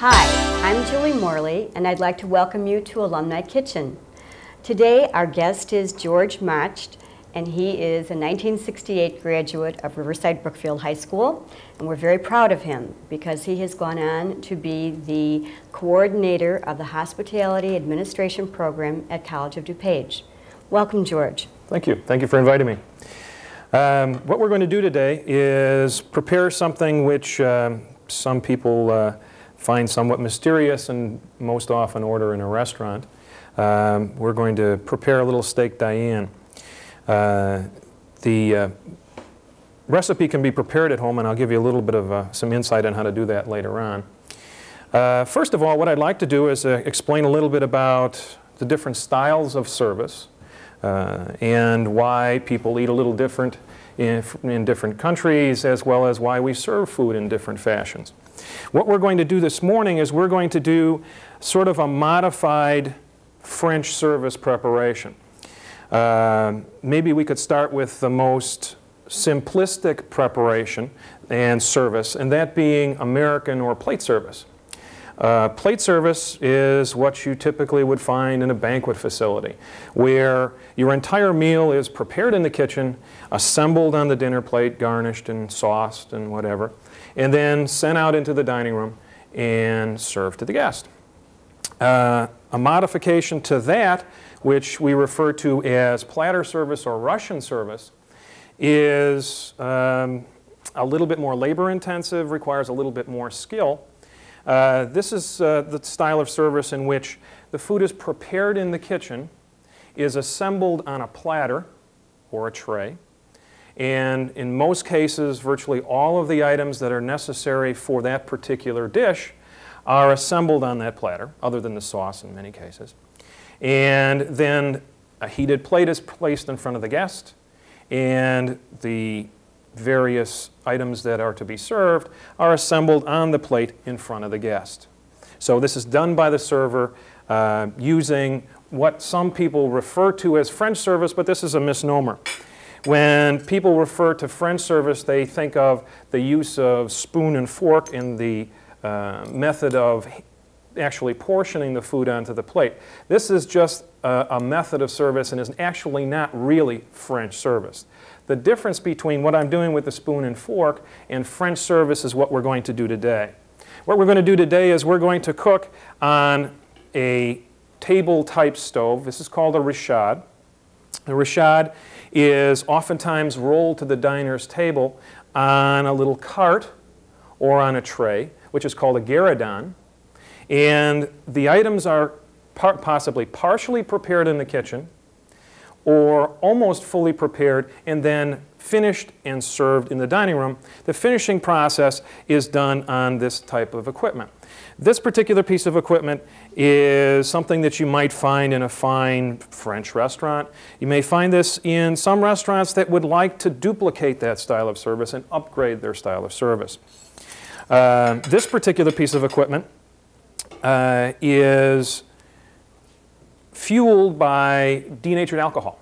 Hi, I'm Julie Morley, and I'd like to welcome you to Alumni Kitchen. Today, our guest is George Mecht, and he is a 1968 graduate of Riverside Brookfield High School, and we're very proud of him because he has gone on to be the coordinator of the Hospitality Administration Program at College of DuPage. Welcome, George. Thank you. Thank you for inviting me. What we're going to do today is prepare something which some people find somewhat mysterious and most often order in a restaurant. We're going to prepare a little Steak Diane. The recipe can be prepared at home, and I'll give you a little bit of some insight on how to do that later on. First of all, what I'd like to do is explain a little bit about the different styles of service and why people eat a little different in different countries, as well as why we serve food in different fashions. What we're going to do this morning is we're going to do sort of a modified French service preparation. Maybe we could start with the most simplistic preparation and service, and that being American or plate service. Plate service is what you typically would find in a banquet facility, where your entire meal is prepared in the kitchen, assembled on the dinner plate, garnished and sauced and whatever, and then sent out into the dining room and served to the guest. A modification to that, which we refer to as platter service or Russian service, is a little bit more labor intensive, requires a little bit more skill. This is the style of service in which the food is prepared in the kitchen, is assembled on a platter or a tray, and in most cases, virtually all of the items that are necessary for that particular dish are assembled on that platter, other than the sauce in many cases. And then a heated plate is placed in front of the guest, and the various items that are to be served are assembled on the plate in front of the guest. So this is done by the server using what some people refer to as French service, but this is a misnomer. When people refer to French service, they think of the use of spoon and fork in the method of actually portioning the food onto the plate. This is just a method of service and is actually not really French service. The difference between what I'm doing with the spoon and fork and French service is what we're going to do today. What we're going to do today is we're going to cook on a table-type stove. This is called a rechaude. The rechaude is oftentimes rolled to the diner's table on a little cart or on a tray, which is called a guéridon. And the items are possibly partially prepared in the kitchen or almost fully prepared and then finished and served in the dining room. The finishing process is done on this type of equipment. This particular piece of equipment is something that you might find in a fine French restaurant. You may find this in some restaurants that would like to duplicate that style of service and upgrade their style of service. This particular piece of equipment is fueled by denatured alcohol.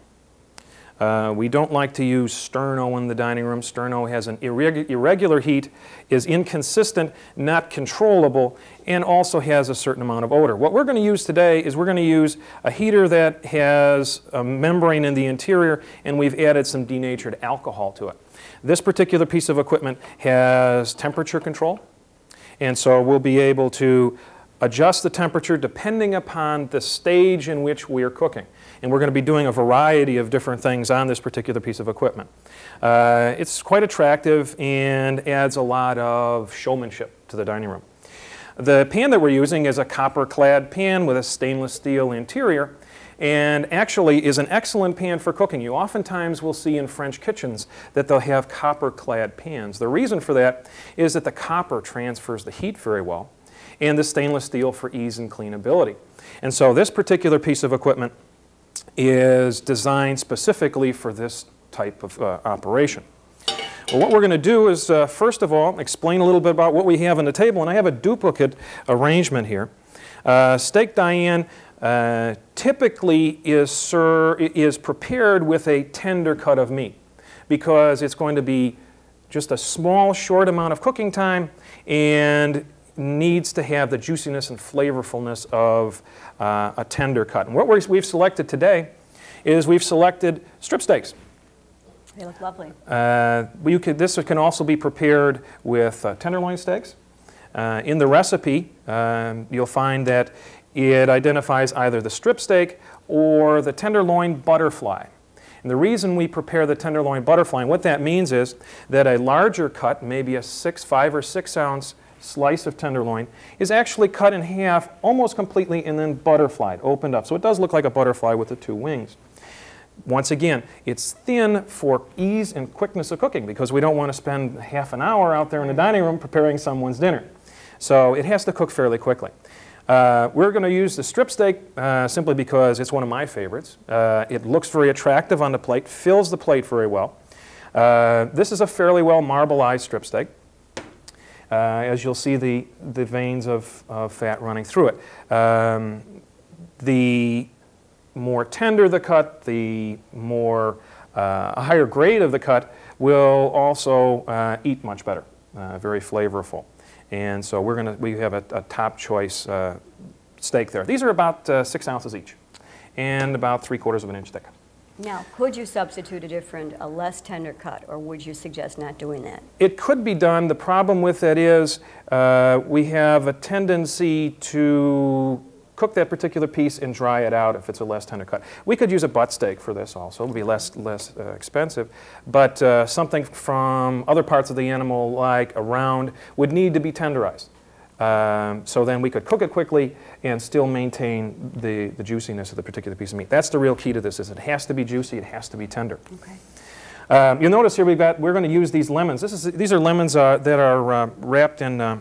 We don't like to use sterno in the dining room. Sterno has an irregular heat, is inconsistent, not controllable, and also has a certain amount of odor. What we're going to use today is we're going to use a heater that has a membrane in the interior, and we've added some denatured alcohol to it. This particular piece of equipment has temperature control, and so we'll be able to adjust the temperature depending upon the stage in which we are cooking. And we're going to be doing a variety of different things on this particular piece of equipment. It's quite attractive and adds a lot of showmanship to the dining room. The pan that we're using is a copper-clad pan with a stainless steel interior, and actually is an excellent pan for cooking. You oftentimes will see in French kitchens that they'll have copper-clad pans. The reason for that is that the copper transfers the heat very well, and the stainless steel for ease and cleanability. And so this particular piece of equipment is designed specifically for this type of operation. Well, what we're going to do is, first of all, explain a little bit about what we have on the table. And I have a duplicate arrangement here. Steak Diane typically is prepared with a tender cut of meat because it's going to be just a small, short amount of cooking time, and needs to have the juiciness and flavorfulness of a tender cut. And what we've selected today is we've selected strip steaks. They look lovely. This can also be prepared with tenderloin steaks. In the recipe, you'll find that it identifies either the strip steak or the tenderloin butterfly. And the reason we prepare the tenderloin butterfly, and what that means is that a larger cut, maybe a 5 or 6 ounce slice of tenderloin, is actually cut in half almost completely and then butterflied, opened up. So it does look like a butterfly with the 2 wings. Once again, it's thin for ease and quickness of cooking because we don't want to spend half an hour out there in the dining room preparing someone's dinner. So it has to cook fairly quickly. We're going to use the strip steak simply because it's one of my favorites. It looks very attractive on the plate, fills the plate very well. This is a fairly well marbleized strip steak. As you'll see the veins of fat running through it. The more tender the cut, the more a higher grade of the cut will also eat much better, very flavorful. And so we have a top choice steak there. These are about 6 ounces each and about 3/4 of an inch thick. Now, could you substitute a less tender cut, or would you suggest not doing that? It could be done. The problem with that is we have a tendency to cook that particular piece and dry it out if it's a less tender cut. We could use a butt steak for this also. It would be less expensive. But something from other parts of the animal, like a round, would need to be tenderized. So then we could cook it quickly and still maintain the juiciness of the particular piece of meat. That's the real key to this, is it has to be juicy, it has to be tender. Okay. You'll notice here we're going to use these lemons. These are lemons that are wrapped in a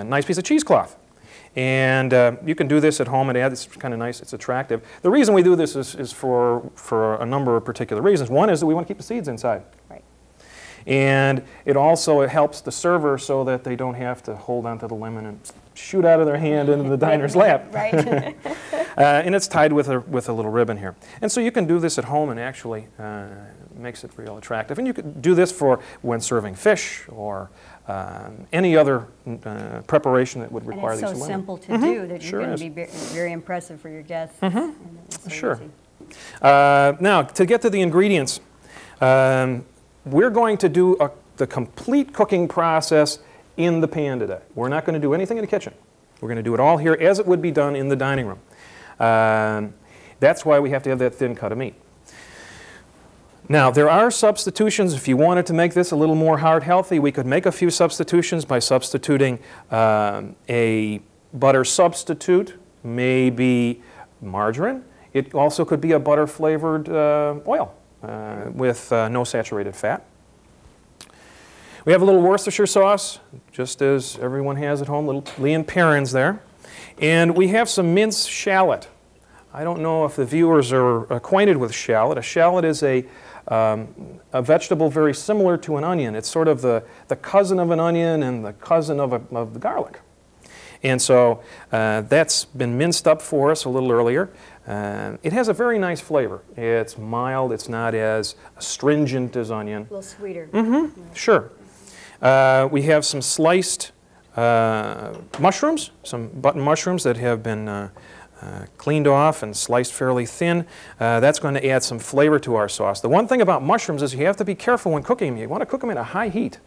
nice piece of cheesecloth. And you can do this at home. It's kind of nice. It's attractive. The reason we do this is for a number of particular reasons. One is that we want to keep the seeds inside. Right. And it also helps the server so that they don't have to hold onto the lemon and shoot out of their hand into the diner's lap. Right. And it's tied with a little ribbon here. And so you can do this at home, and actually makes it real attractive. And you could do this for when serving fish or any other preparation that would require these. And it's so simple to do that you're going to be very impressive for your guests. Sure. Now, to get to the ingredients, we're going to do the complete cooking process in the pan today. We're not going to do anything in the kitchen. We're going to do it all here as it would be done in the dining room. That's why we have to have that thin cut of meat. Now, there are substitutions. If you wanted to make this a little more heart-healthy, we could make a few substitutions by substituting a butter substitute, maybe margarine. It also could be a butter-flavored oil with no saturated fat. We have a little Worcestershire sauce, just as everyone has at home, little Lee and Perrins there. And we have some minced shallot. I don't know if the viewers are acquainted with shallot. A shallot is a vegetable very similar to an onion. It's sort of the cousin of an onion and the cousin of the garlic. And so that's been minced up for us a little earlier. It has a very nice flavor. It's mild. It's not as astringent as onion. A little sweeter. Mm-hmm. Sure. We have some sliced mushrooms, some button mushrooms that have been cleaned off and sliced fairly thin. That's going to add some flavor to our sauce. The one thing about mushrooms is you have to be careful when cooking them. You want to cook them at a high heat.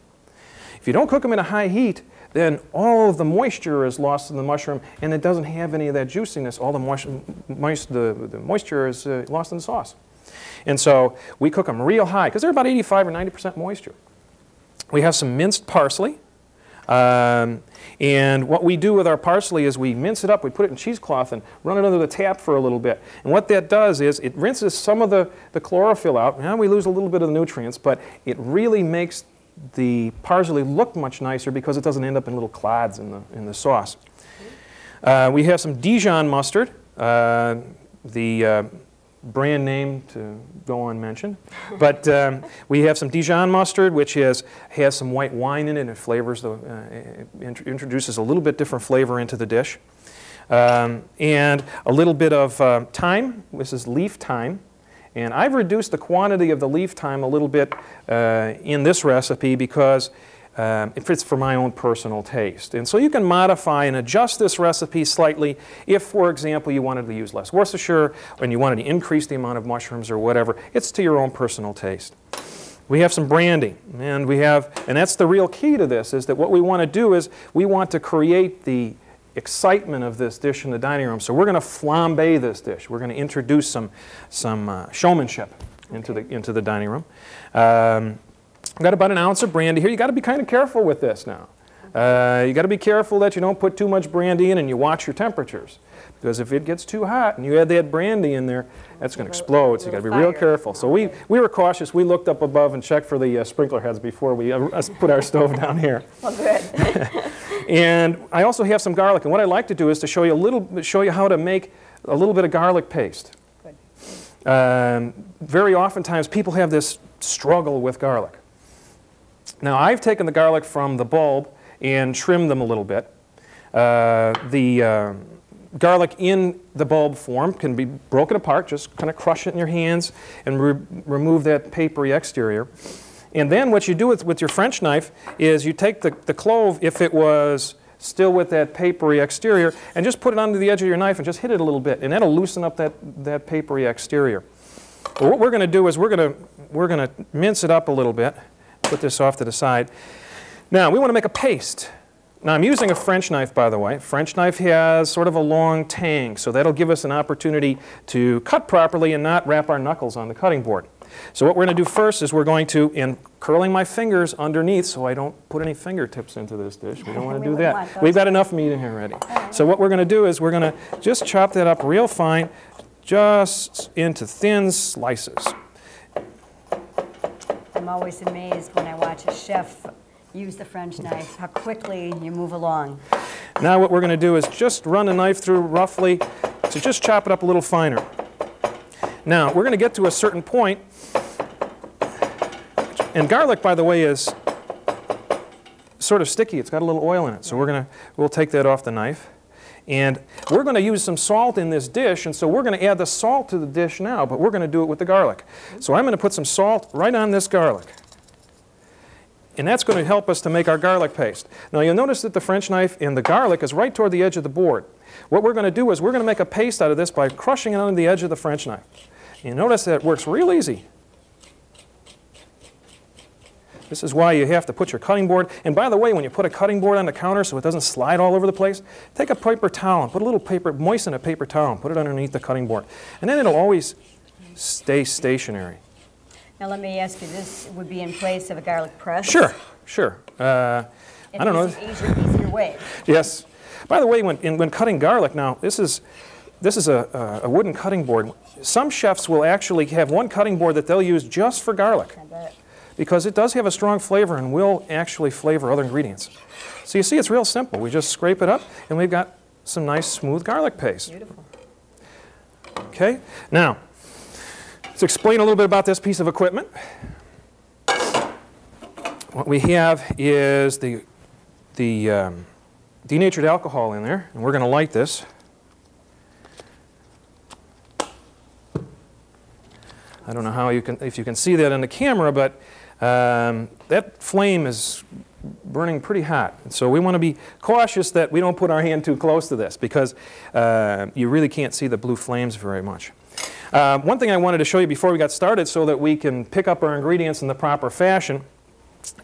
If you don't cook them at a high heat, then all of the moisture is lost in the mushroom, and it doesn't have any of that juiciness. All the moisture is lost in the sauce. And so we cook them real high, because they're about 85 or 90% moisture. We have some minced parsley. And what we do with our parsley is we mince it up, we put it in cheesecloth and run it under the tap for a little bit. And what that does is it rinses some of the chlorophyll out. Now we lose a little bit of the nutrients, but it really makes the parsley look much nicer because it doesn't end up in little clods in the sauce. We have some Dijon mustard, the brand name to go unmentioned. But we have some Dijon mustard, which has some white wine in it, and it flavors introduces a little bit different flavor into the dish. And a little bit of thyme. This is leaf thyme. And I've reduced the quantity of the leaf thyme a little bit in this recipe because it fits for my own personal taste. And so you can modify and adjust this recipe slightly if, for example, you wanted to use less Worcestershire and you wanted to increase the amount of mushrooms or whatever. It's to your own personal taste. We have some brandy, and that's the real key to this, is that what we want to do is we want to create the excitement of this dish in the dining room. So we're going to flambe this dish. We're going to introduce some showmanship into the dining room. I've got about an ounce of brandy here. You got to be kind of careful with this now. You got to be careful that you don't put too much brandy in and you watch your temperatures. Because if it gets too hot and you add that brandy in there, that's going to explode. So you got to be real careful. So we were cautious. We looked up above and checked for the sprinkler heads before we put our stove down here. Well, good. And I also have some garlic. And what I'd like to do is to show you how to make a little bit of garlic paste. Good. Very oftentimes people have this struggle with garlic. Now I've taken the garlic from the bulb and trimmed them a little bit. Garlic in the bulb form can be broken apart. Just kind of crush it in your hands and remove that papery exterior. And then what you do with your French knife is you take the clove, if it was still with that papery exterior, and just put it onto the edge of your knife and just hit it a little bit, and that'll loosen up that papery exterior. But what we're going to do is we're going to mince it up a little bit, put this off to the side. Now we want to make a paste. Now I'm using a French knife, by the way. French knife has sort of a long tang, so that'll give us an opportunity to cut properly and not wrap our knuckles on the cutting board. So what we're going to do first is we're going to, in curling my fingers underneath so I don't put any fingertips into this dish. We don't want to do that. We've got enough meat in here already. So what we're going to do is we're going to just chop that up real fine, just into thin slices. I'm always amazed when I watch a chef use the French knife, how quickly you move along. Now what we're going to do is just run the knife through roughly to just chop it up a little finer. Now we're going to get to a certain point, and garlic, by the way, is sort of sticky. It's got a little oil in it, so we'll take that off the knife. And we're going to use some salt in this dish, and so we're going to add the salt to the dish now, but we're going to do it with the garlic. So I'm going to put some salt right on this garlic. And that's going to help us to make our garlic paste. Now you'll notice that the French knife and the garlic is right toward the edge of the board. What we're going to do is we're going to make a paste out of this by crushing it on the edge of the French knife. You notice that it works real easy. This is why you have to put your cutting board. And by the way, when you put a cutting board on the counter so it doesn't slide all over the place, take a paper towel and put a little paper, moisten a paper towel and put it underneath the cutting board. And then it'll always stay stationary. Now let me ask you, this would be in place of a garlic press? Sure, sure. I don't know. Easier way. Yes. By the way, when cutting garlic, now this is a wooden cutting board. Some chefs will actually have one cutting board that they'll use just for garlic. I bet. Because it does have a strong flavor and will actually flavor other ingredients. So you see, it's real simple. We just scrape it up and we've got some nice smooth garlic paste. Beautiful. Okay, now let's explain a little bit about this piece of equipment. What we have is the denatured alcohol in there, and we're going to light this. I don't know how if you can see that on the camera, but that flame is burning pretty hot. And so we want to be cautious that we don't put our hand too close to this, because you really can't see the blue flames very much. One thing I wanted to show you before we got started so that we can pick up our ingredients in the proper fashion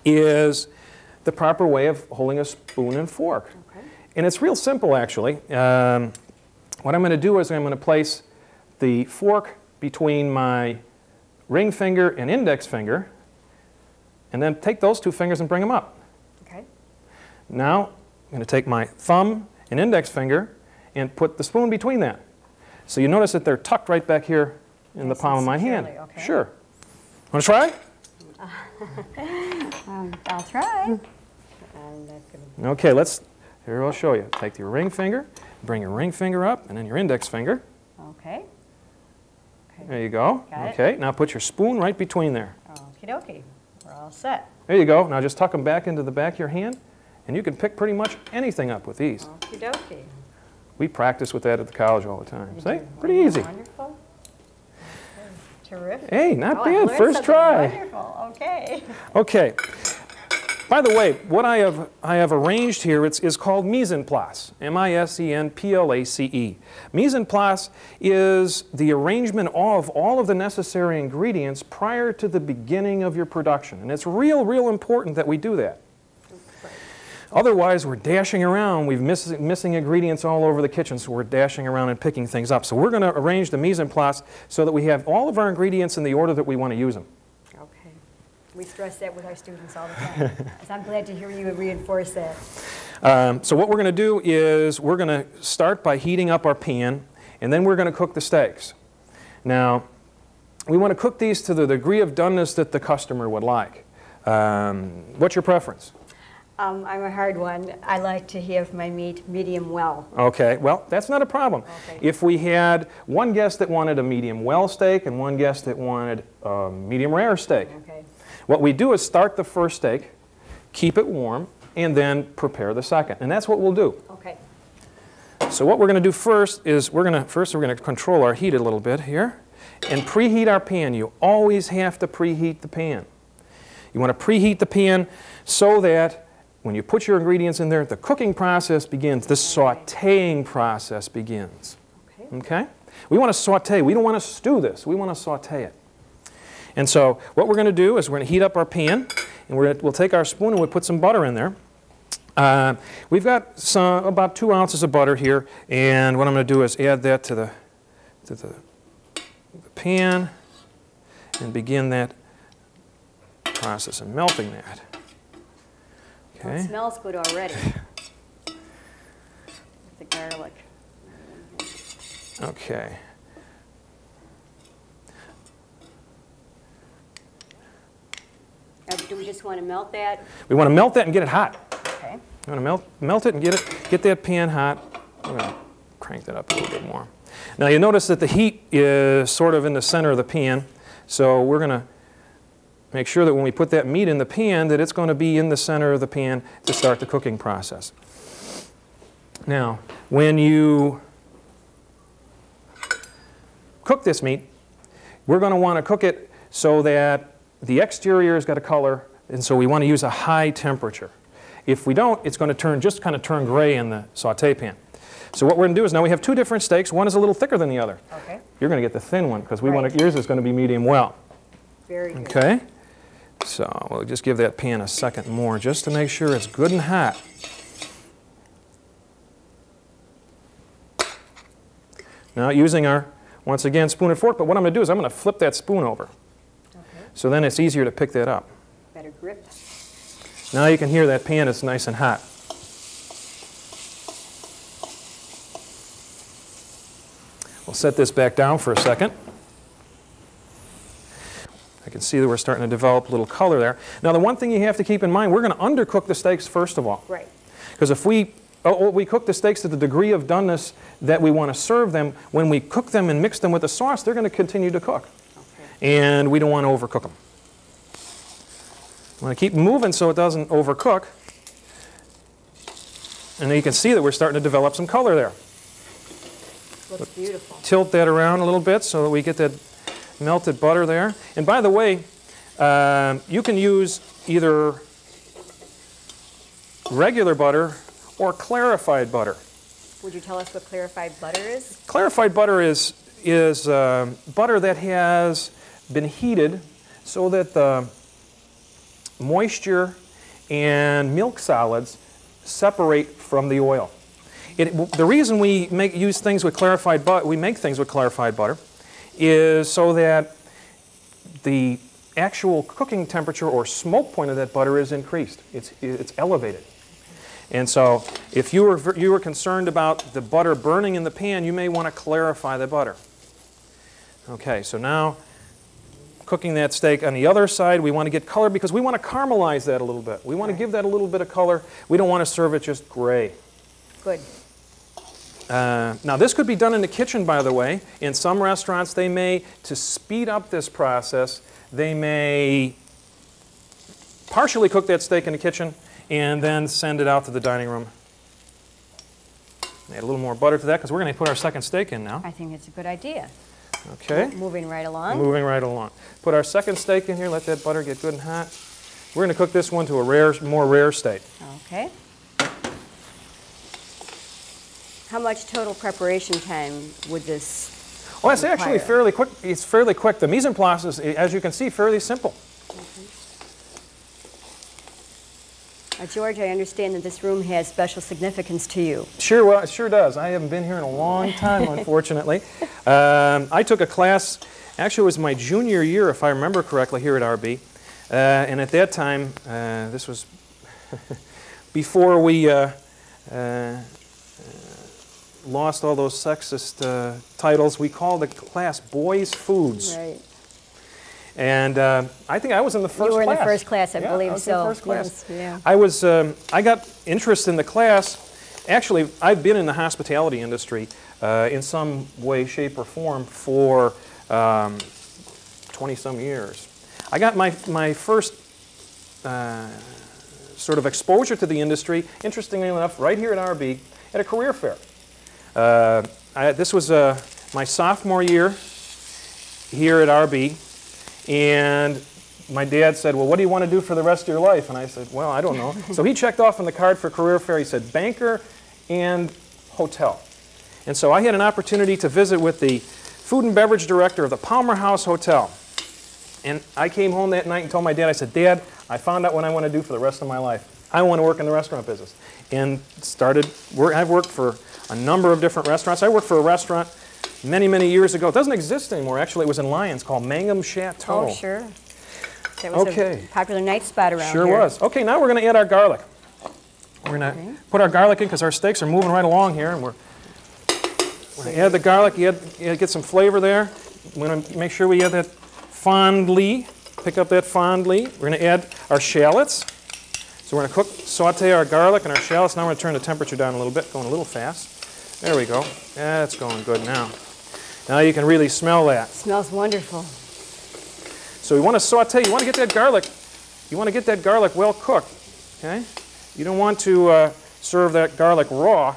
is the proper way of holding a spoon and fork. Okay. And it's real simple, actually. What I'm going to do is I'm going to place the fork between my ring finger and index finger, and then take those two fingers and bring them up. Okay. Now I'm going to take my thumb and index finger and put the spoon between that. So you notice that they're tucked right back here in the palm of my hand. Okay. Sure. Want to try? I'll try. Okay, here I'll show you. Take your ring finger, bring your ring finger up, and then your index finger. Okay. There you go. Okay, now put your spoon right between there. Okie dokie. We're all set. There you go. Now just tuck them back into the back of your hand, and you can pick pretty much anything up with these. Okie dokie. We practice with that at the college all the time. See? Pretty easy. Wonderful. Terrific. Hey, not bad. First try. Wonderful. Okay. Okay. By the way, what I have arranged here is called mise en place, M-I-S-E-N-P-L-A-C-E. Mise en place is the arrangement of all of the necessary ingredients prior to the beginning of your production. And it's real important that we do that. Otherwise, we're dashing around. We're missing ingredients all over the kitchen, so we're dashing around and picking things up. So we're going to arrange the mise en place so that we have all of our ingredients in the order that we want to use them. Okay. We stress that with our students all the time. So I'm glad to hear you reinforce that. So what we're going to do is we're going to start by heating up our pan, and then we're going to cook the steaks. Now, we want to cook these to the degree of doneness that the customer would like. What's your preference? I'm a hard one. I like to have my meat medium well. Okay, well, that's not a problem. Okay. If we had one guest that wanted a medium well steak and one guest that wanted a medium rare steak, Okay. what we do is start the first steak, keep it warm, and then prepare the second. And that's what we'll do. Okay. So what we're going to do first is we're going to control our heat a little bit here and preheat our pan. You always have to preheat the pan. You want to preheat the pan so that when you put your ingredients in there, the cooking process begins, the sautéing process begins. Okay? We want to sauté. We don't want to stew this. We want to sauté it. And so what we're going to do is we're going to heat up our pan, and we'll take our spoon and we'll put some butter in there. We've got about 2 ounces of butter here, and what I'm going to do is add that to the pan and begin that process of melting that. Well, it smells good already. The garlic. Okay. Do we just want to melt that? We want to melt that and get it hot. Okay. We want to melt it and get that pan hot. I'm going to crank that up a little bit more. Now you notice that the heat is sort of in the center of the pan, so we're going to make sure that when we put that meat in the pan that it's going to be in the center of the pan to start the cooking process. Now, when you cook this meat, we're going to want to cook it so that the exterior has got a color, and so we want to use a high temperature. If we don't, it's going to just kind of turn gray in the sauté pan. So what we're going to do is now we have 2 different steaks. One is a little thicker than the other. Okay. You're going to get the thin one because yours is going to be medium well. Very good. Okay. So we'll just give that pan a second more just to make sure it's good and hot. Now using our, once again, spoon and fork, but what I'm going to do is I'm going to flip that spoon over. Okay. So then it's easier to pick that up. Better grip. Now you can hear that pan is nice and hot. We'll set this back down for a second. I can see that we're starting to develop a little color there. Now the one thing you have to keep in mind, we're going to undercook the steaks first of all. Right. Because if we cook the steaks to the degree of doneness that we want to serve them, when we cook them and mix them with the sauce, they're going to continue to cook. Okay. And we don't want to overcook them. We want to keep moving so it doesn't overcook. And then you can see that we're starting to develop some color there. Looks beautiful. Tilt that around a little bit so that we get that melted butter there. And by the way, you can use either regular butter or clarified butter. Would you tell us what clarified butter is? Clarified butter is butter that has been heated so that the moisture and milk solids separate from the oil. The reason we make things with clarified butter is so that the actual cooking temperature or smoke point of that butter is increased. It's elevated. And so if you were concerned about the butter burning in the pan, you may want to clarify the butter. Okay, so now cooking that steak on the other side, we want to get color because we want to caramelize that a little bit. We want to give that a little bit of color. We don't want to serve it just gray. Good. Now this could be done in the kitchen, by the way. In some restaurants, they may, to speed up this process, they may partially cook that steak in the kitchen and then send it out to the dining room. Add a little more butter to that because we're going to put our second steak in now. I think it's a good idea. Okay. Moving right along. Moving right along. Put our second steak in here, let that butter get good and hot. We're going to cook this one to a more rare state. Okay. How much total preparation time would this Well, it's require? actually fairly quick. It's fairly quick. The mise en place is, as you can see, fairly simple. George, I understand that this room has special significance to you. Sure, well, it sure does. I haven't been here in a long time, unfortunately. I took a class, actually it was my junior year, if I remember correctly, here at RB. And at that time, this was before we lost all those sexist titles, we called the class Boys Foods. Right. And I think I was in the first class. You were in the first class, I believe I was so. in the first class. Yes, yeah. I got interest in the class. Actually, I've been in the hospitality industry in some way, shape, or form for 20-some years. I got my first sort of exposure to the industry, interestingly enough, right here at RB, at a career fair. This was my sophomore year here at RB. And my dad said, well, what do you want to do for the rest of your life? And I said, well, I don't know. So he checked off on the card for career fair. He said, banker and hotel. And so I had an opportunity to visit with the food and beverage director of the Palmer House Hotel. And I came home that night and told my dad, I said, Dad, I found out what I want to do for the rest of my life. I want to work in the restaurant business. And I've worked for a number of different restaurants. I worked for a restaurant many, many years ago. It doesn't exist anymore. Actually, it was in Lyons, called Mangum Chateau. Oh, sure. That was a popular night spot around here. Sure was. Okay, now we're going to add our garlic. We're going to put our garlic in because our steaks are moving right along here, and we're going to add the garlic. You get some flavor there. We're going to make sure we add that fondly. Pick up that fondly. We're going to add our shallots. So we're going to saute our garlic and our shallots. Now we're going to turn the temperature down a little bit, going a little fast. There we go. That's going good now. Now you can really smell that. It smells wonderful. So we want to saute. You want to get that garlic. You want to get that garlic well cooked. Okay. You don't want to serve that garlic raw.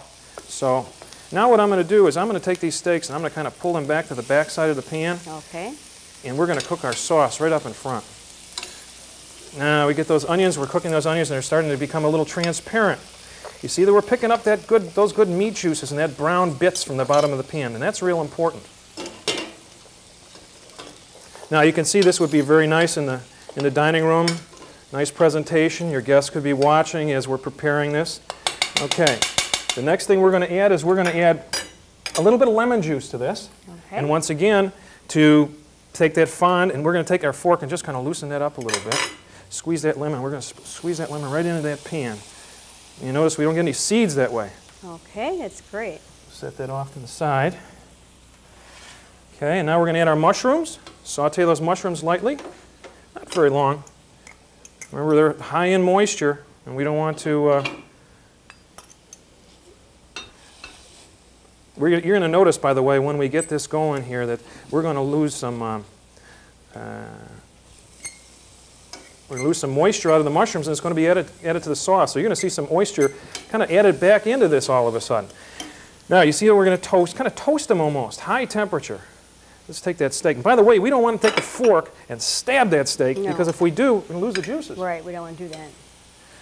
So now what I'm going to do is I'm going to take these steaks and I'm going to kind of pull them back to the back side of the pan. Okay. And we're going to cook our sauce right up in front. Now we get those onions. We're cooking those onions and they're starting to become a little transparent. You see that we're picking up those good meat juices and that brown bits from the bottom of the pan, and that's real important. Now you can see this would be very nice in the dining room. Nice presentation. Your guests could be watching as we're preparing this. Okay. The next thing we're going to add is we're going to add a little bit of lemon juice to this. Okay. And once again, to take that fond, and we're going to take our fork and just kind of loosen that up a little bit. Squeeze that lemon. We're going to squeeze that lemon right into that pan. You notice we don't get any seeds that way. Okay, that's great. Set that off to the side. Okay, and now we're going to add our mushrooms. Saute those mushrooms lightly. Not very long. Remember, they're high in moisture, and we don't want to... You're going to notice, by the way, when we get this going here, that we're going to lose some... we're going to lose some moisture out of the mushrooms, and it's going to be added to the sauce. So you're going to see some moisture kind of added back into this all of a sudden. Now, you see how we're going to toast, kind of toast them almost, high temperature. Let's take that steak. And by the way, we don't want to take a fork and stab that steak, because if we do, we're going to lose the juices. Right, we don't want to do that.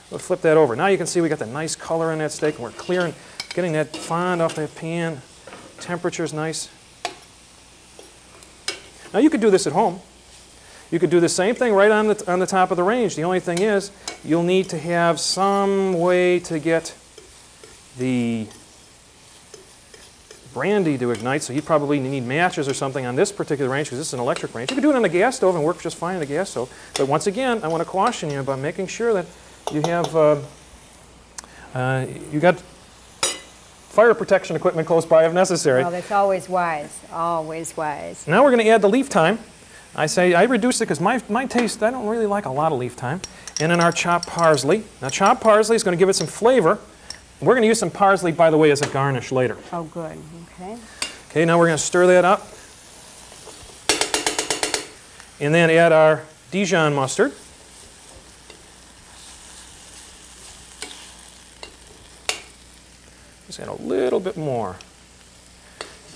We'll flip that over. Now you can see we got the nice color in that steak, and we're clearing, getting that fond off that pan. Temperature's nice. Now you could do this at home. You could do the same thing right on the top of the range. The only thing is, you'll need to have some way to get the brandy to ignite, so you probably need matches or something on this particular range, because this is an electric range. You can do it on a gas stove and work just fine on a gas stove. But once again, I want to caution you about making sure that you have you got fire protection equipment close by if necessary. Well, that's always wise. Always wise. Now we're going to add the leaf thyme. I reduce it because my taste, I don't really like a lot of leaf thyme. And then our chopped parsley. Now chopped parsley is going to give it some flavor. We're going to use some parsley, by the way, as a garnish later. Oh, good. Okay. Okay, now we're going to stir that up. And then add our Dijon mustard. Just add a little bit more.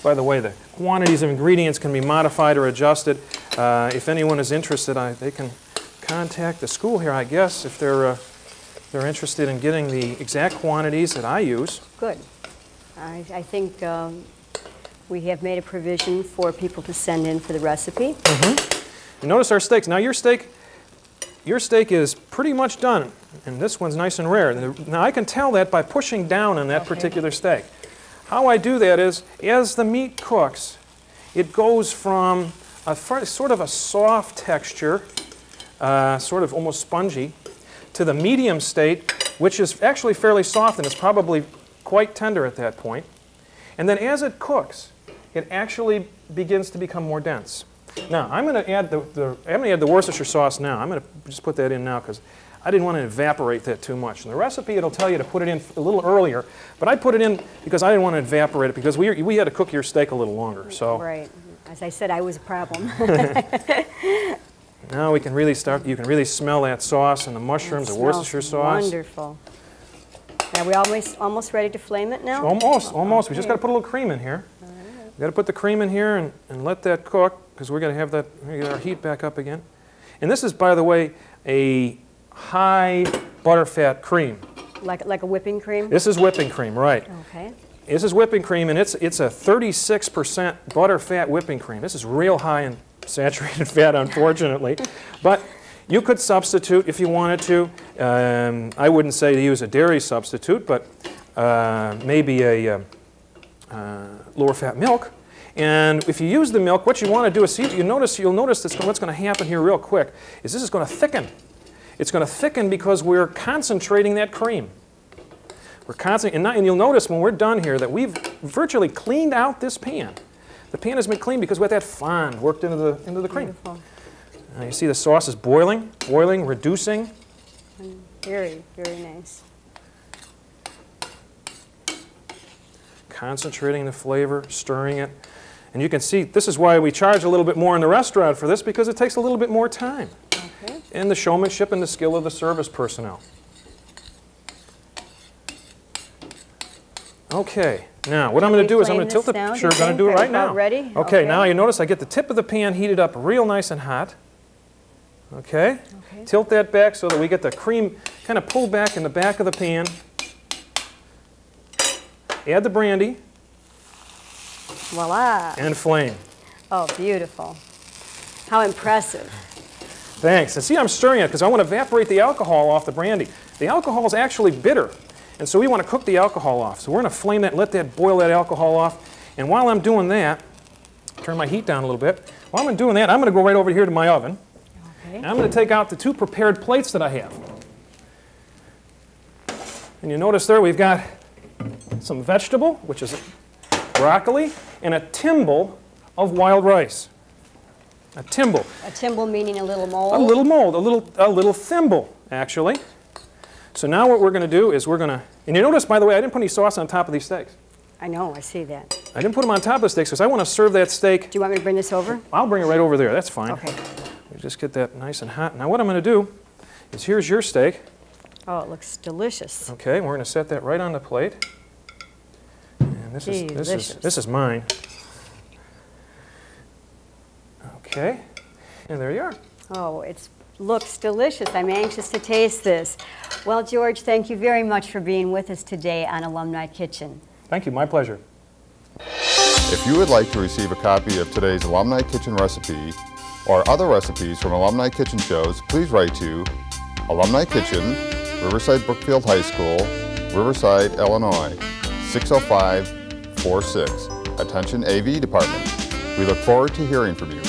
By the way, the quantities of ingredients can be modified or adjusted. If anyone is interested, they can contact the school here, I guess, if they're interested in getting the exact quantities that I use. Good. I think we have made a provision for people to send in for the recipe. You notice our steaks. Now your steak is pretty much done, and this one's nice and rare. Now I can tell that by pushing down on that particular steak. How I do that is, as the meat cooks, it goes from a sort of a soft texture, sort of almost spongy, to the medium state, which is actually fairly soft and is probably quite tender at that point. And then as it cooks, it actually begins to become more dense. Now, I'm going to add the Worcestershire sauce now. I'm going to just put that in now because I didn't want to evaporate that too much. In the recipe, it'll tell you to put it in a little earlier, but I put it in because I didn't want to evaporate it because we had to cook your steak a little longer. So. Right. As I said, I was a problem. Now we can really start. You can really smell that sauce and the mushrooms, the Worcestershire sauce. Wonderful. Are we almost ready to flame it now? Almost. We just got to put a little cream in here. We've got to put the cream in here and let that cook because we're going to have that. We're going to get our heat back up again. And this is, by the way, a high butterfat cream. Like a whipping cream? This is whipping cream, right. Okay. This is whipping cream, and it's a 36% butterfat whipping cream. This is real high in saturated fat, unfortunately. But you could substitute if you wanted to. I wouldn't say to use a dairy substitute, but maybe a lower fat milk. And if you use the milk, what you want to do is, you'll notice what's going to happen here real quick is this is going to thicken. It's going to thicken because we're concentrating that cream. And you'll notice when we're done here that we've virtually cleaned out this pan. The pan has been cleaned because we had that fond worked into the cream. Beautiful. You see the sauce is boiling, reducing. Very, very nice. Concentrating the flavor, stirring it. And you can see this is why we charge a little bit more in the restaurant for this, because it takes a little bit more time. Okay. And the showmanship and the skill of the service personnel. Okay, now what I'm going to do is I'm going to tilt it. Sure, I'm going to do it right now. Ready? Okay, now you notice I get the tip of the pan heated up real nice and hot. Okay? Tilt that back so that we get the cream kind of pulled back in the back of the pan. Add the brandy. Voila. And flame. Oh, beautiful. How impressive. Thanks. And see, I'm stirring it because I want to evaporate the alcohol off the brandy. The alcohol is actually bitter. And so we want to cook the alcohol off. So we're going to flame that, let that boil that alcohol off. And while I'm doing that, turn my heat down a little bit. While I'm doing that, I'm going to go right over here to my oven. Okay. And I'm going to take out the 2 prepared plates that I have. And you notice there we've got some vegetable, which is broccoli, and a thimble of wild rice. A thimble. A thimble meaning a little mold? A little mold, a little thimble, actually. So now what we're going to do is we're going to, and you notice, by the way, I didn't put any sauce on top of these steaks. I know, I see that. I didn't put them on top of the steaks because I want to serve that steak. Do you want me to bring this over? I'll bring it right over there. That's fine. Okay. We just get that nice and hot. Now what I'm going to do is here's your steak. Oh, it looks delicious. Okay, we're going to set that right on the plate. And this is mine. Okay, and there you are. Oh, it looks delicious. I'm anxious to taste this. Well, George, thank you very much for being with us today on Alumni Kitchen. Thank you, my pleasure. If you would like to receive a copy of today's Alumni Kitchen recipe or other recipes from Alumni Kitchen shows, please write to Alumni Kitchen, Riverside Brookfield High School, Riverside, Illinois, 60546. Attention AV Department. We look forward to hearing from you.